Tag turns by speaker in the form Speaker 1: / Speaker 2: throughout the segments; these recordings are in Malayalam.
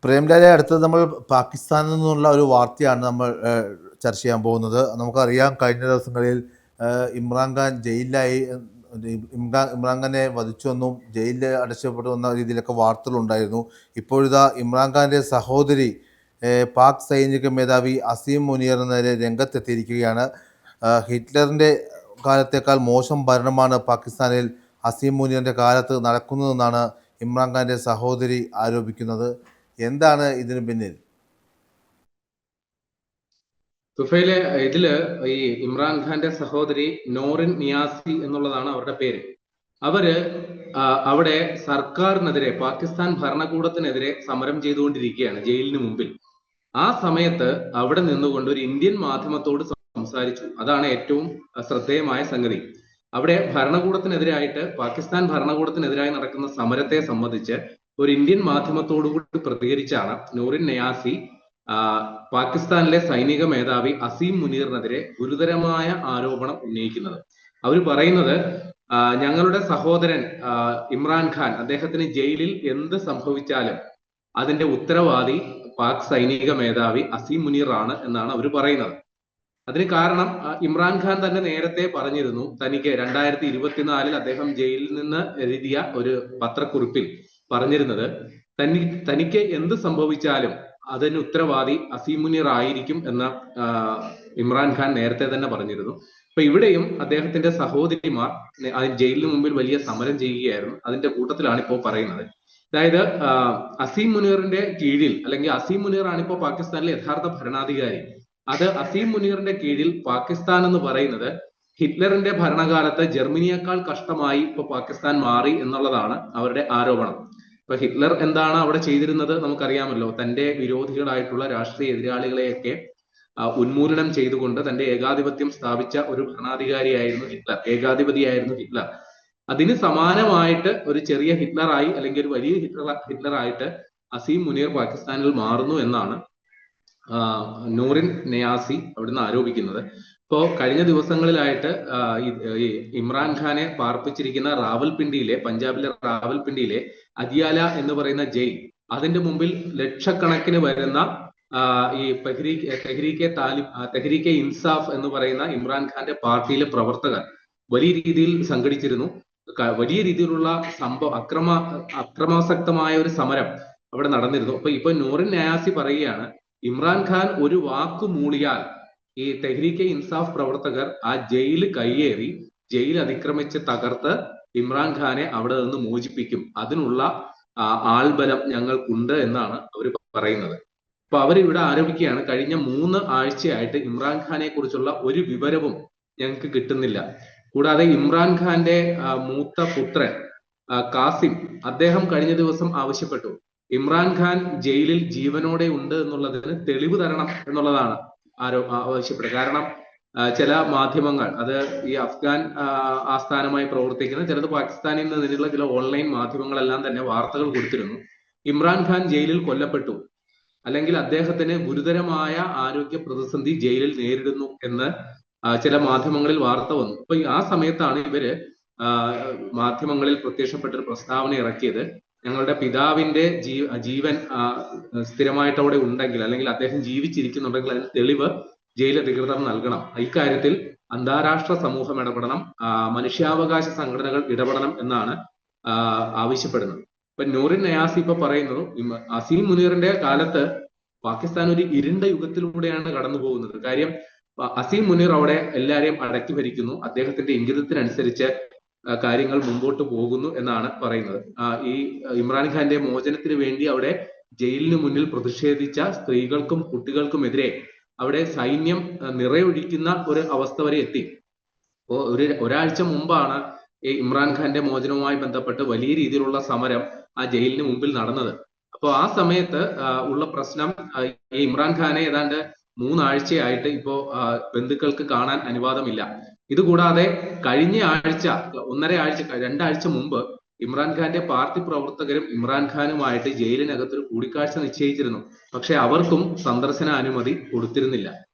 Speaker 1: പ്രേംലാലെ, അടുത്തത് നമ്മൾ പാകിസ്ഥാനിൽ നിന്നുള്ള ഒരു വാർത്തയാണ് നമ്മൾ ചർച്ച ചെയ്യാൻ പോകുന്നത്. നമുക്കറിയാം, കഴിഞ്ഞ ദിവസങ്ങളിൽ ഇമ്രാൻഖാൻ ജയിലിലായി, ഇമ്രാൻഖാനെ വധിച്ചുവെന്നും ജയിലിൽ അടച്ചപ്പെട്ടു എന്ന രീതിയിലൊക്കെ വാർത്തകളുണ്ടായിരുന്നു. ഇപ്പോഴിതാ ഇമ്രാൻഖാൻ്റെ സഹോദരി പാക് സൈനിക മേധാവി അസീം മുനീറിനെതിരെ രംഗത്തെത്തിയിരിക്കുകയാണ്. ഹിറ്റ്ലറിൻ്റെ കാലത്തേക്കാൾ മോശം ഭരണമാണ് പാകിസ്ഥാനിൽ അസീം മുനീറിൻ്റെ കാലത്ത് നടക്കുന്നതെന്നാണ് ഇമ്രാൻഖാൻ്റെ സഹോദരി ആരോപിക്കുന്നത്. എന്താണ് ഇതിന് പിന്നിൽ?
Speaker 2: തുഫയിലെ ഇതില് ഈ ഇമ്രാൻഖാന്റെ സഹോദരി നോറിൻ നിയാസി എന്നുള്ളതാണ് അവരുടെ പേര്. അവര് അവിടെ സർക്കാരിനെതിരെ, പാകിസ്ഥാൻ ഭരണകൂടത്തിനെതിരെ സമരം ചെയ്തുകൊണ്ടിരിക്കുകയാണ് ജയിലിന് മുമ്പിൽ. ആ സമയത്ത് അവിടെ നിന്നുകൊണ്ട് ഒരു ഇന്ത്യൻ മാധ്യമത്തോട് സംസാരിച്ചു. അതാണ് ഏറ്റവും ശ്രദ്ധേയമായ സംഗതി. അവിടെ ഭരണകൂടത്തിനെതിരായിട്ട്, പാകിസ്ഥാൻ ഭരണകൂടത്തിനെതിരായി നടക്കുന്ന സമരത്തെ സംബന്ധിച്ച് ഒരു ഇന്ത്യൻ മാധ്യമത്തോടു കൂടി പ്രതികരിച്ചാണ് നൂറിൻ നയാസി പാകിസ്ഥാനിലെ സൈനിക മേധാവി അസീം മുനീറിനെതിരെ ഗുരുതരമായ ആരോപണം ഉന്നയിക്കുന്നത്. അവർ പറയുന്നത്, ഞങ്ങളുടെ സഹോദരൻ ഇമ്രാൻഖാൻ, അദ്ദേഹത്തിന് ജയിലിൽ എന്ത് സംഭവിച്ചാലും അതിന്റെ ഉത്തരവാദി പാക് സൈനിക മേധാവി അസീം മുനീർ ആണ് എന്നാണ് അവർ പറയുന്നത്. അതിന് കാരണം, ഇമ്രാൻഖാൻ തന്നെ നേരത്തെ പറഞ്ഞിരുന്നു, തനിക്ക് 2024 അദ്ദേഹം ജയിലിൽ നിന്ന് എഴുതിയ ഒരു പത്രക്കുറിപ്പിൽ പറഞ്ഞിരുന്നത്, തനിക്ക് എന്ത് സംഭവിച്ചാലും അതിന് ഉത്തരവാദി അസീം മുനീർ ആയിരിക്കും എന്ന് ഇമ്രാൻഖാൻ നേരത്തെ തന്നെ പറഞ്ഞിരുന്നു. അപ്പൊ ഇവിടെയും അദ്ദേഹത്തിന്റെ സഹോദരിമാർ ജയിലിന് മുമ്പിൽ വലിയ സമരം ചെയ്യുകയായിരുന്നു. അതിന്റെ കൂട്ടത്തിലാണ് ഇപ്പോൾ പറയുന്നത്. അതായത് അസീം മുനീറിന്റെ കീഴിൽ, അല്ലെങ്കിൽ അസീം മുനീർ ആണ് ഇപ്പോൾ പാകിസ്ഥാനിലെ യഥാർത്ഥ ഭരണാധികാരി. അത് അസീം മുനീറിന്റെ കീഴിൽ പാകിസ്ഥാൻ എന്ന് പറയുന്നത് ഹിറ്റ്ലറിന്റെ ഭരണകാലത്ത് ജർമ്മനിയേക്കാൾ കഷ്ടമായി ഇപ്പൊ പാകിസ്ഥാൻ മാറി എന്നുള്ളതാണ് അവരുടെ ആരോപണം. ഇപ്പൊ ഹിറ്റ്ലർ എന്താണ് അവിടെ ചെയ്തിരുന്നത് നമുക്കറിയാമല്ലോ. തന്റെ വിരോധികളായിട്ടുള്ള രാഷ്ട്രീയ എതിരാളികളെയൊക്കെ ഉന്മൂലനം ചെയ്തുകൊണ്ട് തന്റെ ഏകാധിപത്യം സ്ഥാപിച്ച ഒരു ഭരണാധികാരിയായിരുന്നു ഹിറ്റ്ലർ, ഏകാധിപതിയായിരുന്നു ഹിറ്റ്ലർ. അതിന് സമാനമായിട്ട് ഒരു ചെറിയ ഹിറ്റ്ലറായി, അല്ലെങ്കിൽ ഒരു വലിയ ഹിറ്റ്ലറായിട്ട് അസീം മുനീർ പാകിസ്ഥാനിൽ മാറുന്നു എന്നാണ് നൂറിൻ നയാസി അവിടുന്ന് ആരോപിക്കുന്നത്. ഇപ്പോ കഴിഞ്ഞ ദിവസങ്ങളിലായിട്ട് ഇമ്രാൻഖാനെ പാർപ്പിച്ചിരിക്കുന്ന റാവൽപിണ്ടിയിലെ, പഞ്ചാബിലെ റാവൽപിണ്ടിയിലെ അദിയാല എന്ന് പറയുന്ന ജയിൽ, അതിന്റെ മുമ്പിൽ ലക്ഷക്കണക്കിന് വരുന്ന ഈ തെഹ്രീക്കെ ഇൻസാഫ് എന്ന് പറയുന്ന ഇമ്രാൻഖാന്റെ പാർട്ടിയിലെ പ്രവർത്തകർ വലിയ രീതിയിൽ സംഘടിച്ചിരുന്നു. വലിയ രീതിയിലുള്ള അക്രമാസക്തമായ ഒരു സമരം അവിടെ നടന്നിരുന്നു. ഇപ്പൊ നൂറിൻ നയാസി പറയുകയാണ്, ഇമ്രാൻഖാൻ ഒരു വാക്ക് മൂളിയാൽ ഈ തെഹ്രീക്കെ ഇൻസാഫ് പ്രവർത്തകർ ആ ജയില് കയ്യേറി, ജയിൽ അതിക്രമിച്ച് തകർത്ത് ഇമ്രാൻഖാനെ അവിടെ നിന്ന് മോചിപ്പിക്കും, അതിനുള്ള ആൾബലം ഞങ്ങൾക്കുണ്ട് എന്നാണ് അവർ പറയുന്നത്. അപ്പൊ അവരിവിടെ ആരോപിക്കുകയാണ്, കഴിഞ്ഞ 3 ആഴ്ചയായിട്ട് ഇമ്രാൻഖാനെ കുറിച്ചുള്ള ഒരു വിവരവും ഞങ്ങൾക്ക് കിട്ടുന്നില്ല. കൂടാതെ ഇമ്രാൻഖാന്റെ മൂത്ത പുത്രൻ കാസിം, അദ്ദേഹം കഴിഞ്ഞ ദിവസം ആവശ്യപ്പെട്ടു, ഇമ്രാൻഖാൻ ജയിലിൽ ജീവനോടെ ഉണ്ട് എന്നുള്ളതിന് തെളിവ് തരണം എന്നുള്ളതാണ് ആവശ്യപ്പെട്ടത്. കാരണം ചില മാധ്യമങ്ങൾ, അത് ഈ അഫ്ഗാൻ ആസ്ഥാനമായി പ്രവർത്തിക്കുന്ന, ചിലത് പാകിസ്ഥാനിൽ നിന്നുള്ള ചില ഓൺലൈൻ മാധ്യമങ്ങളെല്ലാം തന്നെ വാർത്തകൾ കൊടുത്തിരുന്നു, ഇമ്രാൻഖാൻ ജയിലിൽ കൊല്ലപ്പെട്ടു, അല്ലെങ്കിൽ അദ്ദേഹത്തിന് ഗുരുതരമായ ആരോഗ്യ പ്രതിസന്ധി ജയിലിൽ നേരിടുന്നു എന്ന് ചില മാധ്യമങ്ങളിൽ വാർത്ത വന്നു. അപ്പൊ ആ സമയത്താണ് ഇവര് മാധ്യമങ്ങളിൽ പ്രത്യക്ഷപ്പെട്ട ഒരു പ്രസ്താവന ഇറക്കിയത്, ഞങ്ങളുടെ പിതാവിന്റെ ജീവൻ സ്ഥിരമായിട്ട് അവിടെ ഉണ്ടെങ്കിൽ, അല്ലെങ്കിൽ അദ്ദേഹം ജീവിച്ചിരിക്കുന്നുണ്ടെങ്കിൽ അതിന് തെളിവ് ജയിൽ അധികൃതർ നൽകണം. ഇക്കാര്യത്തിൽ അന്താരാഷ്ട്ര സമൂഹം ഇടപെടണം, മനുഷ്യാവകാശ സംഘടനകൾ ഇടപെടണം എന്നാണ് ആവശ്യപ്പെടുന്നത്. ഇപ്പൊ നൂറിൻ നയാസി ഇപ്പൊ പറയുന്നത്, അസീം മുനീറിന്റെ കാലത്ത് പാകിസ്ഥാൻ ഒരു ഇരുണ്ട യുഗത്തിലൂടെയാണ് കടന്നു പോകുന്നത്. കാര്യം, അസീം മുനീർ അവിടെ എല്ലാരെയും അടക്കി ഭരിക്കുന്നു, അദ്ദേഹത്തിന്റെ ഇംഗിതത്തിനനുസരിച്ച് കാര്യങ്ങൾ മുമ്പോട്ട് പോകുന്നു എന്നാണ് പറയുന്നത്. ഈ ഇമ്രാൻഖാന്റെ മോചനത്തിന് വേണ്ടി അവിടെ ജയിലിന് മുന്നിൽ പ്രതിഷേധിച്ച സ്ത്രീകൾക്കും കുട്ടികൾക്കുമെതിരെ അവിടെ സൈന്യം നിറയൊഴിക്കുന്ന ഒരു അവസ്ഥ വരെ എത്തി. അപ്പോ ഒരാഴ്ച മുമ്പാണ് ഈ ഇമ്രാൻഖാന്റെ മോചനവുമായി ബന്ധപ്പെട്ട് വലിയ രീതിയിലുള്ള സമരം ആ ജയിലിന് മുമ്പിൽ നടന്നത്. അപ്പോൾ ആ സമയത്ത് ഉള്ള പ്രശ്നം, ഈ ഇമ്രാൻഖാനെ ഏതാണ്ട് 3 ആഴ്ചയായിട്ട് ഇപ്പോ ബന്ധുക്കൾക്ക് കാണാൻ അനുവാദമില്ല. ഇതുകൂടാതെ കഴിഞ്ഞ ആഴ്ച, 2 ആഴ്ച മുമ്പ് ഇമ്രാൻഖാന്റെ പാർട്ടി പ്രവർത്തകരും ഇമ്രാൻഖാനുമായിട്ട് ജയിലിനകത്തൊരു കൂടിക്കാഴ്ച നിശ്ചയിച്ചിരുന്നു. പക്ഷെ അവർക്കും സന്ദർശന അനുമതി കൊടുത്തിരുന്നില്ല.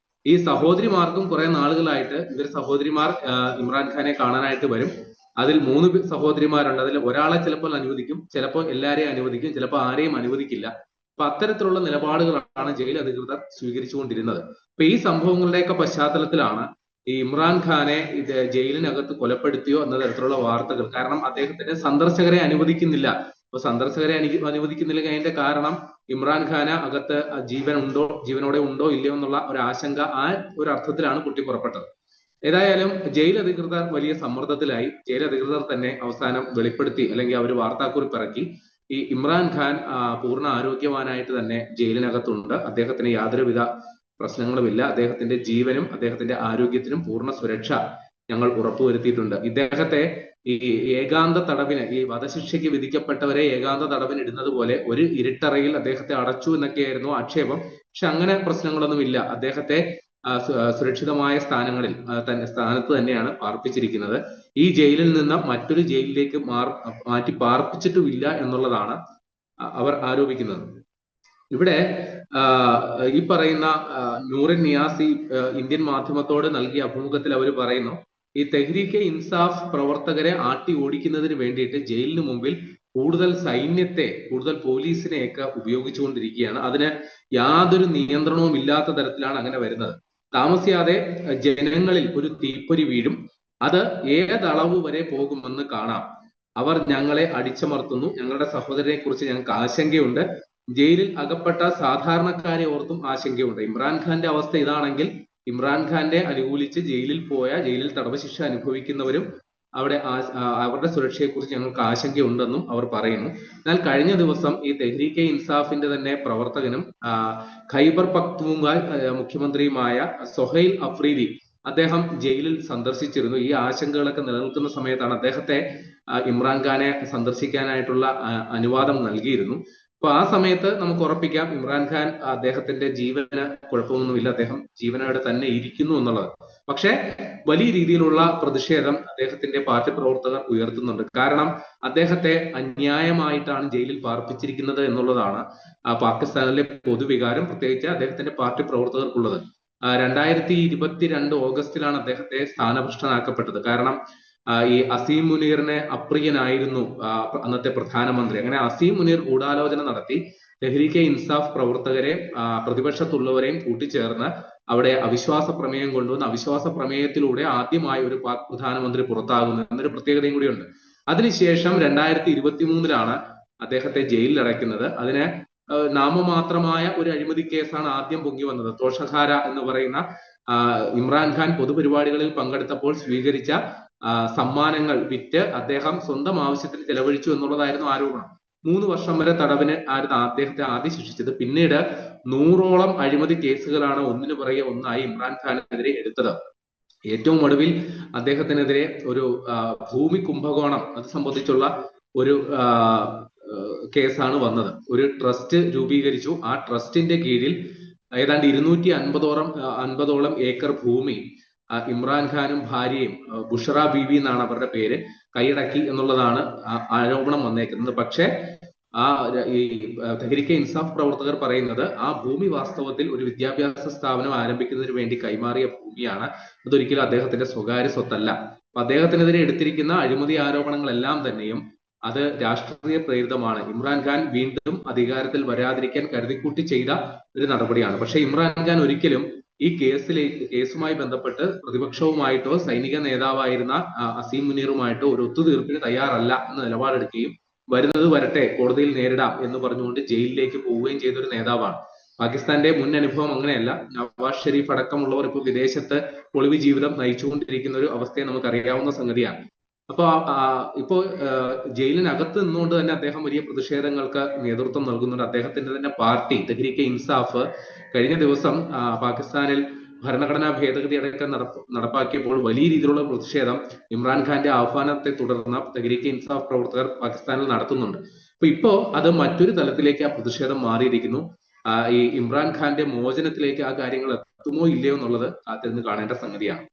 Speaker 2: ഈ സഹോദരിമാർക്കും കുറെ നാളുകളായിട്ട് സഹോദരിമാർ ഇമ്രാൻഖാനെ കാണാനായിട്ട് വരും. അതിൽ 3 സഹോദരിമാരുണ്ട്. അതിൽ ഒരാളെ ചിലപ്പോൾ അനുവദിക്കും, ചിലപ്പോൾ എല്ലാരെയും അനുവദിക്കും, ചിലപ്പോൾ ആരെയും അനുവദിക്കില്ല. അപ്പൊ അത്തരത്തിലുള്ള നിലപാടുകളാണ് ജയിൽ അധികൃതർ സ്വീകരിച്ചുകൊണ്ടിരുന്നത്. അപ്പൊ ഈ സംഭവങ്ങളുടെയൊക്കെ പശ്ചാത്തലത്തിലാണ് ഈ ഇമ്രാൻഖാനെ ഇത് ജയിലിനകത്ത് കൊലപ്പെടുത്തിയോ എന്ന തരത്തിലുള്ള വാർത്തകൾ. കാരണം അദ്ദേഹത്തിന് സന്ദർശകരെ അനുവദിക്കുന്നില്ല. അപ്പൊ സന്ദർശകരെ അനുവദിക്കുന്നില്ലെങ്കിൽ അതിന്റെ കാരണം ഇമ്രാൻഖാന് അകത്ത് ജീവനോടെ ഉണ്ടോ ഇല്ലയോ എന്നുള്ള ഒരു ആശങ്ക, ആ ഒരു അർത്ഥത്തിലാണ് കുട്ടി പുറപ്പെട്ടത്. ഏതായാലും ജയിൽ അധികൃതർ വലിയ സമ്മർദ്ദത്തിലായി. ജയിൽ അധികൃതർ തന്നെ അവസാനം വെളിപ്പെടുത്തി, അല്ലെങ്കിൽ അവർ വാർത്താക്കുറിപ്പ് ഇറക്കി, ഈ ഇമ്രാൻഖാൻ പൂർണ്ണ ആരോഗ്യവാനായിട്ട് തന്നെ ജയിലിനകത്തുണ്ട്, അദ്ദേഹത്തിന് യാതൊരുവിധ പ്രശ്നങ്ങളുമില്ല, അദ്ദേഹത്തിന്റെ ജീവനും അദ്ദേഹത്തിന്റെ ആരോഗ്യത്തിനും പൂർണ്ണ സുരക്ഷ ഞങ്ങൾ ഉറപ്പുവരുത്തിയിട്ടുണ്ട്. ഇദ്ദേഹത്തെ ഈ ഏകാന്ത തടവിന്, ഈ വധശിക്ഷയ്ക്ക് വിധിക്കപ്പെട്ടവരെ ഏകാന്ത തടവിന് ഇടുന്നത് പോലെ ഒരു ഇരുട്ടറയിൽ അദ്ദേഹത്തെ അടച്ചു എന്നൊക്കെയായിരുന്നു ആക്ഷേപം. പക്ഷെ അങ്ങനെ പ്രശ്നങ്ങളൊന്നുമില്ല. അദ്ദേഹത്തെ സുരക്ഷിതമായ സ്ഥാനത്ത് തന്നെയാണ് പാർപ്പിച്ചിരിക്കുന്നത്. ഈ ജയിലിൽ നിന്ന് മറ്റൊരു ജയിലിലേക്ക് മാറ്റി പാർപ്പിച്ചിട്ടുമില്ല എന്നുള്ളതാണ് അവർ ആരോപിക്കുന്നത്. ഇവിടെ ഈ പറയുന്ന നൂറിൻ നിയാസി ഇന്ത്യൻ മാധ്യമത്തോട് നൽകിയ അഭിമുഖത്തിൽ അവർ പറയുന്നു, ഈ തെഹ്രീക്കെ ഇൻസാഫ് പ്രവർത്തകരെ ആട്ടി ഓടിക്കുന്നതിന് വേണ്ടിയിട്ട് ജയിലിന് മുമ്പിൽ കൂടുതൽ സൈന്യത്തെ, കൂടുതൽ പോലീസിനെയൊക്കെ ഉപയോഗിച്ചുകൊണ്ടിരിക്കുകയാണ്. അതിന് യാതൊരു നിയന്ത്രണവും ഇല്ലാത്ത തരത്തിലാണ് അങ്ങനെ വരുന്നത്. താമസിയാതെ ജനങ്ങളിൽ ഒരു തീപ്പൊരി വീഴും. അത് ഏതളവ് വരെ പോകുമെന്ന് കാണാം. അവർ ഞങ്ങളെ അടിച്ചമർത്തുന്നു. ഞങ്ങളുടെ സഹോദരനെ കുറിച്ച് ഞങ്ങൾക്ക് ആശങ്കയുണ്ട്. ജയിലിൽ അകപ്പെട്ട സാധാരണക്കാരെ ഓർത്തും ആശങ്കയുണ്ട്. ഇമ്രാൻഖാന്റെ അവസ്ഥ ഇതാണെങ്കിൽ ഇമ്രാൻഖാന്റെ അനുകൂലിച്ച് ജയിലിൽ തടവ് ശിക്ഷ അനുഭവിക്കുന്നവരും അവിടെ അവരുടെ സുരക്ഷയെക്കുറിച്ച് ഞങ്ങൾക്ക് ആശങ്കയുണ്ടെന്നും അവർ പറയുന്നു. എന്നാൽ കഴിഞ്ഞ ദിവസം ഈ തെഹ്രീക്കെ ഇൻസാഫിന്റെ തന്നെ പ്രവർത്തകനും ഖൈബർ പഖ്തൂൺഖ്വ മുഖ്യമന്ത്രിയുമായ സൊഹൈൽ അഫ്രീദി അദ്ദേഹം ജയിലിൽ സന്ദർശിച്ചിരുന്നു. ഈ ആശങ്കകളൊക്കെ നിലനിൽക്കുന്ന സമയത്താണ് അദ്ദേഹത്തെ ഇമ്രാൻഖാനെ സന്ദർശിക്കാനായിട്ടുള്ള അനുവാദം നൽകിയിരുന്നു. അപ്പൊ ആ സമയത്ത് നമുക്ക് ഉറപ്പിക്കാം ഇമ്രാൻഖാൻ അദ്ദേഹത്തിന്റെ ജീവന് കുഴപ്പമൊന്നുമില്ല, അദ്ദേഹം ജീവനോടെ തന്നെ ഇരിക്കുന്നു എന്നുള്ളത്. പക്ഷെ വലിയ രീതിയിലുള്ള പ്രതിഷേധം അദ്ദേഹത്തിന്റെ പാർട്ടി പ്രവർത്തകർ ഉയർത്തുന്നുണ്ട്. കാരണം അദ്ദേഹത്തെ അന്യായമായിട്ടാണ് ജയിലിൽ പാർപ്പിച്ചിരിക്കുന്നത് എന്നുള്ളതാണ് പാകിസ്ഥാനിലെ പൊതുവികാരം, പ്രത്യേകിച്ച് അദ്ദേഹത്തിന്റെ പാർട്ടി പ്രവർത്തകർക്കുള്ളത്. 2022 ഓഗസ്റ്റിലാണ് അദ്ദേഹത്തെ സ്ഥാനഭ്രഷ്ടനാക്കപ്പെട്ടത്. കാരണം ഈ അസീം മുനീറിനെ അപ്രിയനായിരുന്നു അന്നത്തെ പ്രധാനമന്ത്രി. അങ്ങനെ അസീം മുനീർ ഗൂഢാലോചന നടത്തി തെഹ്രീക്കെ ഇൻസാഫ് പ്രവർത്തകരെ പ്രതിപക്ഷത്തുള്ളവരെയും കൂട്ടിച്ചേർന്ന് അവിടെ അവിശ്വാസ പ്രമേയം കൊണ്ടുവന്ന് അവിശ്വാസ പ്രമേയത്തിലൂടെ ആദ്യമായി ഒരു പാക് പ്രധാനമന്ത്രി പുറത്താകുന്നു എന്നൊരു പ്രത്യേകതയും കൂടിയുണ്ട്. അതിനുശേഷം 2023 അദ്ദേഹത്തെ ജയിലിൽ അടയ്ക്കുന്നത്. അതിന് നാമമാത്രമായ ഒരു അഴിമതി കേസാണ് ആദ്യം പൊങ്ങി വന്നത്. തോഷഖാര എന്ന് പറയുന്ന ഇമ്രാൻഖാൻ പൊതുപരിപാടികളിൽ പങ്കെടുത്തപ്പോൾ സ്വീകരിച്ച സമ്മാനങ്ങൾ വിറ്റ് അദ്ദേഹം സ്വന്തം ആവശ്യത്തിന് ചെലവഴിച്ചു എന്നുള്ളതായിരുന്നു ആരോപണം. 3 വർഷം വരെ തടവിന് ആയിരുന്നു അദ്ദേഹത്തെ ആദ്യം ശിക്ഷിച്ചത്. പിന്നീട് 100ഓളം അഴിമതി കേസുകളാണ് ഒന്നിനു പുറകെ ഒന്നായി ഇമ്രാൻഖാനെതിരെ എടുത്തത്. ഏറ്റവും ഒടുവിൽ അദ്ദേഹത്തിനെതിരെ ഒരു ഭൂമി കുംഭകോണം അത് സംബന്ധിച്ചുള്ള ഒരു കേസാണ് വന്നത്. ഒരു ട്രസ്റ്റ് രൂപീകരിച്ചു. ആ ട്രസ്റ്റിന്റെ കീഴിൽ ഏതാണ്ട് 250ഓളം ഏക്കർ ഭൂമി ഇമ്രാൻഖാനും ഭാര്യയും ബുഷറ ബീവി എന്നാണ് അവരുടെ പേര് കൈയടക്കി എന്നുള്ളതാണ് ആരോപണം വന്നേക്കുന്നത്. പക്ഷെ ഈ തെഹ്രീക്കെ ഇൻസാഫ് പ്രവർത്തകർ പറയുന്നത് ആ ഭൂമി വാസ്തവത്തിൽ ഒരു വിദ്യാഭ്യാസ സ്ഥാപനം ആരംഭിക്കുന്നതിന് വേണ്ടി കൈമാറിയ ഭൂമിയാണ്. അതൊരിക്കലും അദ്ദേഹത്തിന്റെ സ്വകാര്യ സ്വത്തല്ല. അപ്പൊ അദ്ദേഹത്തിനെതിരെ എടുത്തിരിക്കുന്ന അഴിമതി ആരോപണങ്ങളെല്ലാം തന്നെയും അത് രാഷ്ട്രീയ പ്രേരിതമാണ്. ഇമ്രാൻഖാൻ വീണ്ടും അധികാരത്തിൽ വരാതിരിക്കാൻ കരുതിക്കൂട്ടി ചെയ്ത ഒരു നടപടിയാണ്. പക്ഷെ ഇമ്രാൻഖാൻ ഒരിക്കലും ഈ കേസുമായി ബന്ധപ്പെട്ട് പ്രതിപക്ഷവുമായിട്ടോ സൈനിക നേതാവായിരുന്ന അസീം മുനീറുമായിട്ടോ ഒരു ഒത്തുതീർപ്പിന് തയ്യാറല്ല എന്ന നിലപാടെടുക്കുകയും വരുന്നത് വരട്ടെ കോടതിയിൽ നേരിടാം എന്ന് പറഞ്ഞുകൊണ്ട് ജയിലിലേക്ക് പോവുകയും ചെയ്തൊരു നേതാവാണ്. പാകിസ്ഥാന്റെ മുൻ അനുഭവം അങ്ങനെയല്ല. നവാസ് ഷെരീഫ് അടക്കമുള്ളവർ ഇപ്പോൾ വിദേശത്ത് ഒളിവ് ജീവിതം നയിച്ചുകൊണ്ടിരിക്കുന്ന ഒരു അവസ്ഥയെ നമുക്ക് അറിയാവുന്ന സംഗതിയാണ്. അപ്പൊ ഇപ്പോ ജയിലിനകത്ത് നിന്നുകൊണ്ട് തന്നെ അദ്ദേഹം വലിയ പ്രതിഷേധങ്ങൾക്ക് നേതൃത്വം നൽകുന്നുണ്ട്. അദ്ദേഹത്തിന്റെ തന്നെ പാർട്ടി തെഹ്രീക്കെ ഇൻസാഫ് കഴിഞ്ഞ ദിവസം പാകിസ്ഥാനിൽ ഭരണഘടനാ ഭേദഗതി അടക്കം നടപ്പാക്കിയപ്പോൾ വലിയ രീതിയിലുള്ള പ്രതിഷേധം ഇമ്രാൻഖാന്റെ ആഹ്വാനത്തെ തുടർന്ന് തെഹ്രീക്കെ ഇൻസാഫ് പ്രവർത്തകർ പാകിസ്ഥാനിൽ നടത്തുന്നുണ്ട്. അപ്പൊ ഇപ്പോ അത് മറ്റൊരു തലത്തിലേക്ക് ആ പ്രതിഷേധം മാറിയിരിക്കുന്നു. ഈ ഇമ്രാൻഖാന്റെ മോചനത്തിലേക്ക് ആ കാര്യങ്ങൾ എത്തുമോ ഇല്ലയോ എന്നുള്ളത് കാത്തിരുന്ന് കാണേണ്ട സംഗതിയാണ്.